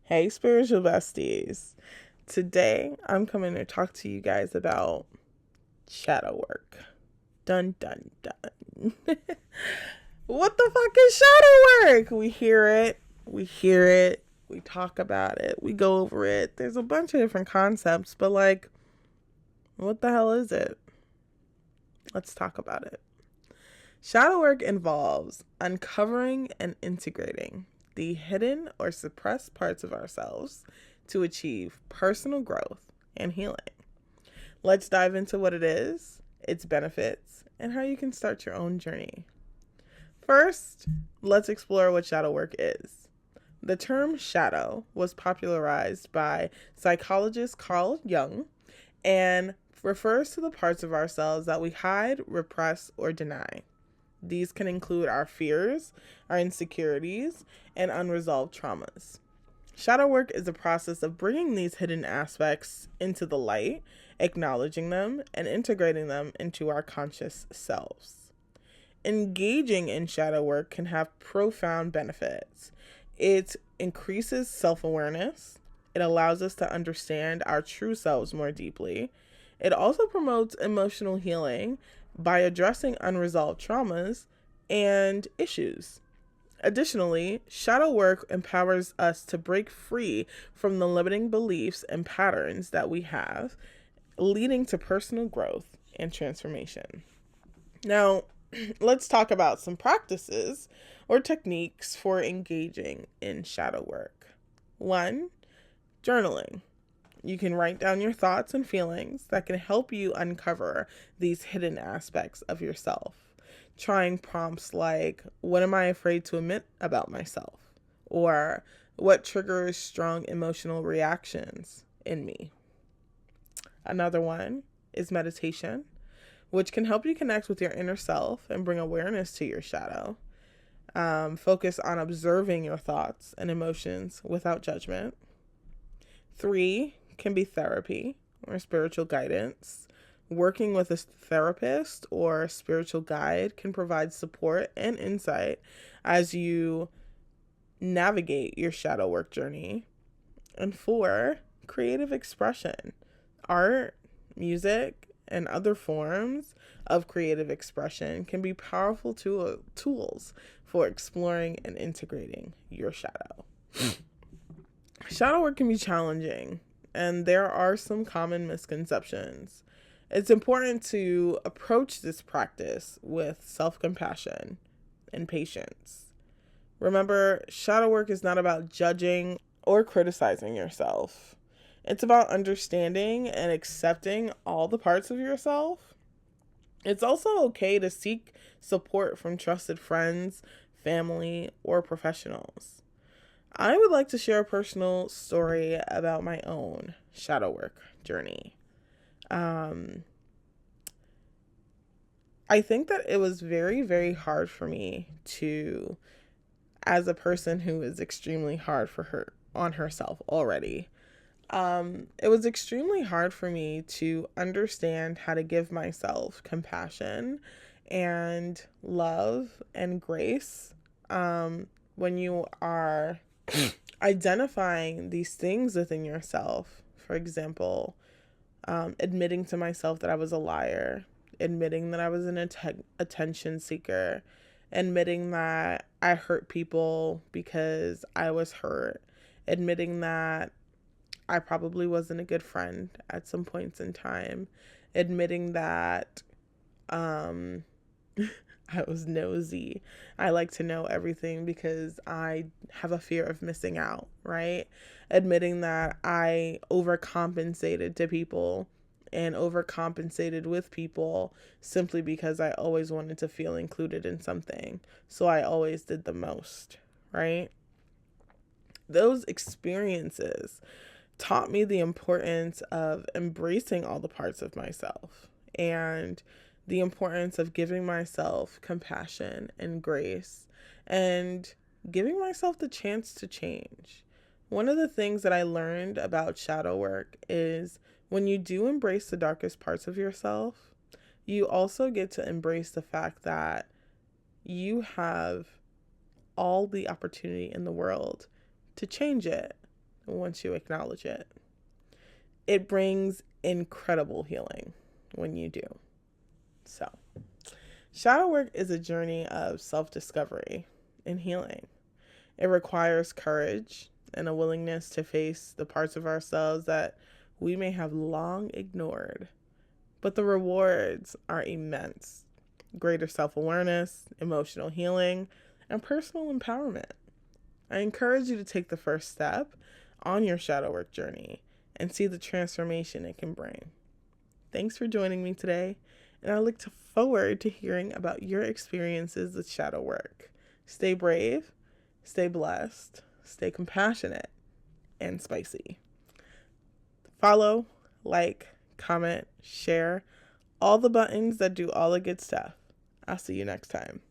Hey, spiritual besties. Today, I'm coming to talk to you guys about shadow work. Dun dun dun. What the fuck is shadow work? We talk about it, we go over it. There's a bunch of different concepts, but what the hell is it? Let's talk about it. Shadow work involves uncovering and integrating the hidden or suppressed parts of ourselves to achieve personal growth and healing. Let's dive into what it is, its benefits, and how you can start your own journey. First, let's explore what shadow work is. The term shadow was popularized by psychologist Carl Jung and refers to the parts of ourselves that we hide, repress, or deny. These can include our fears, our insecurities, and unresolved traumas. Shadow work is a process of bringing these hidden aspects into the light, acknowledging them, and integrating them into our conscious selves. Engaging in shadow work can have profound benefits. It increases self-awareness. It allows us to understand our true selves more deeply. It also promotes emotional healing by addressing unresolved traumas and issues. Additionally, shadow work empowers us to break free from the limiting beliefs and patterns that we have, leading to personal growth and transformation. Now, let's talk about some practices or techniques for engaging in shadow work. 1. Journaling. You can write down your thoughts and feelings that can help you uncover these hidden aspects of yourself. Trying prompts like, what am I afraid to admit about myself? Or what triggers strong emotional reactions in me? Another one is meditation, which can help you connect with your inner self and bring awareness to your shadow. Focus on observing your thoughts and emotions without judgment. 3 can be therapy or spiritual guidance. Working with a therapist or spiritual guide can provide support and insight as you navigate your shadow work journey. And 4, creative expression. Art, music, and other forms of creative expression can be powerful tools for exploring and integrating your shadow. Shadow work can be challenging, and there are some common misconceptions. It's important to approach this practice with self-compassion and patience. Remember, shadow work is not about judging or criticizing yourself. It's about understanding and accepting all the parts of yourself. It's also okay to seek support from trusted friends, family, or professionals. I would like to share a personal story about my own shadow work journey. I think that it was very, very hard for me to, as a person who is extremely hard for her on herself already. It was extremely hard for me to understand how to give myself compassion and love and grace when you are identifying these things within yourself. For example, admitting to myself that I was a liar, admitting that I was an attention seeker, admitting that I hurt people because I was hurt, admitting that I probably wasn't a good friend at some points in time, admitting that I was nosy. I like to know everything because I have a fear of missing out, right? Admitting that I overcompensated to people and overcompensated with people simply because I always wanted to feel included in something. So I always did the most, right? Those experiences taught me the importance of embracing all the parts of myself and the importance of giving myself compassion and grace and giving myself the chance to change. One of the things that I learned about shadow work is when you do embrace the darkest parts of yourself, you also get to embrace the fact that you have all the opportunity in the world to change it. once you acknowledge it. It brings incredible healing when you do. So, shadow work is a journey of self-discovery and healing. It requires courage and a willingness to face the parts of ourselves that we may have long ignored. But the rewards are immense. Greater self-awareness, emotional healing, and personal empowerment. I encourage you to take the first step on your shadow work journey and see the transformation it can bring. Thanks for joining me today, and I look forward to hearing about your experiences with shadow work. Stay brave, stay blessed, stay compassionate, and spicy. Follow, like, comment, share, all the buttons that do all the good stuff. I'll see you next time.